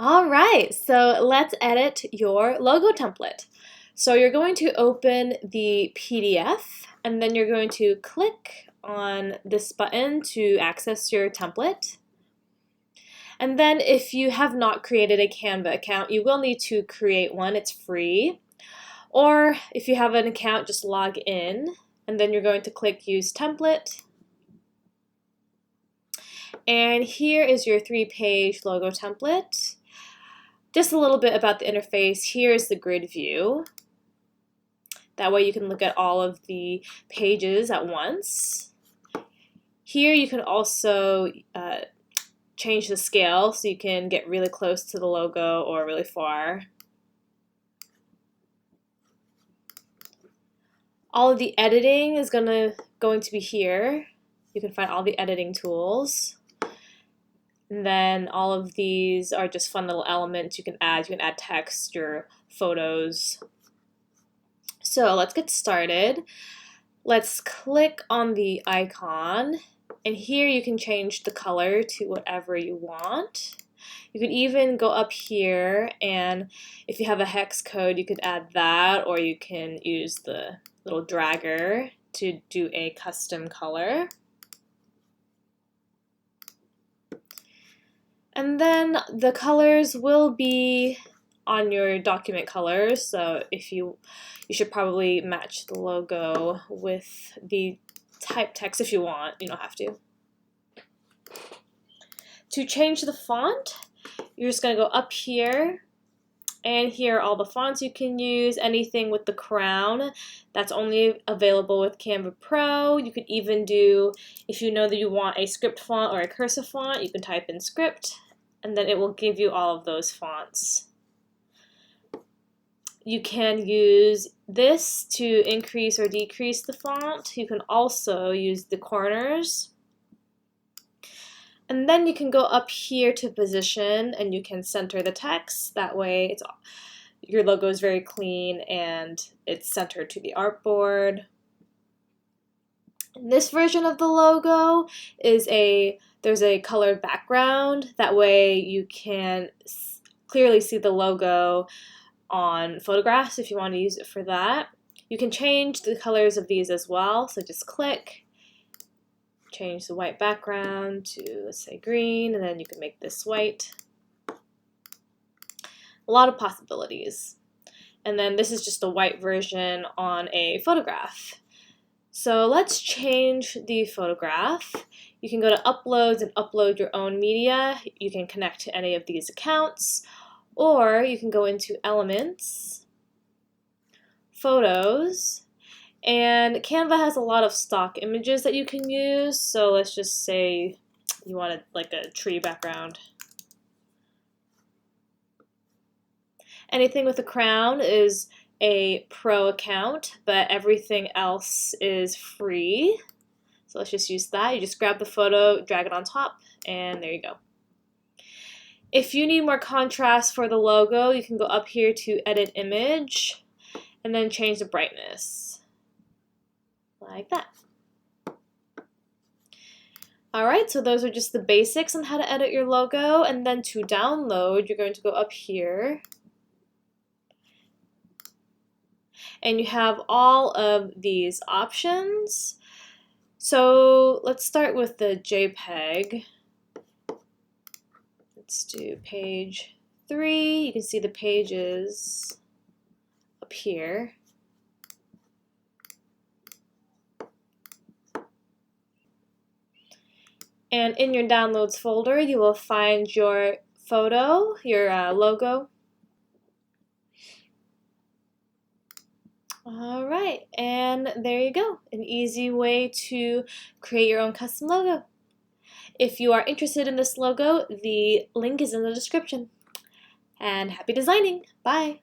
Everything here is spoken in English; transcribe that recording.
All right, so let's edit your logo template. So you're going to open the PDF and then you're going to click on this button to access your template. And then if you have not created a Canva account, you will need to create one. It's free. Or if you have an account, just log in and then you're going to click Use Template. And here is your 3-page logo template. Just a little bit about the interface. Here is the grid view. That way you can look at all of the pages at once. Here you can also change the scale so you can get really close to the logo or really far. All of the editing is going to be here. You can find all the editing tools. And then all of these are just fun little elements you can add. You can add text or photos. So let's get started. Let's click on the icon. And here you can change the color to whatever you want. You could even go up here, and if you have a hex code, you could add that, or you can use the little dragger to do a custom color. And then the colors will be on your document colors, so if you should probably match the logo with the type text if you want. You don't have to. To change the font, you're just going to go up here, and here are all the fonts you can use. Anything with the crown, that's only available with Canva Pro. You could even do, if you know that you want a script font or a cursive font, you can type in script, and then it will give you all of those fonts. You can use this to increase or decrease the font. You can also use the corners. And then you can go up here to position and you can center the text. That way your logo is very clean and it's centered to the artboard. This version of the logo is there's a colored background. That way you can clearly see the logo on photographs if you want to use it for that. You can change the colors of these as well, so just click, change the white background to, let's say, green, and then you can make this white. A lot of possibilities. And then this is just the white version on a photograph. So let's change the photograph. You can go to Uploads and upload your own media. You can connect to any of these accounts. Or you can go into Elements, Photos, and Canva has a lot of stock images that you can use. So let's just say you wanted like a tree background. Anything with a crown is a pro account, but everything else is free. So let's just use that. You just grab the photo, drag it on top, and there you go. If you need more contrast for the logo, you can go up here to Edit Image and then change the brightness. Like that. Alright, so those are just the basics on how to edit your logo. And then to download, you're going to go up here. And you have all of these options. So let's start with the JPEG. Let's do page 3. You can see the pages up here. And in your downloads folder, you will find your photo, your logo. All right, and there you go. An easy way to create your own custom logo. If you are interested in this logo, the link is in the description. And happy designing! Bye!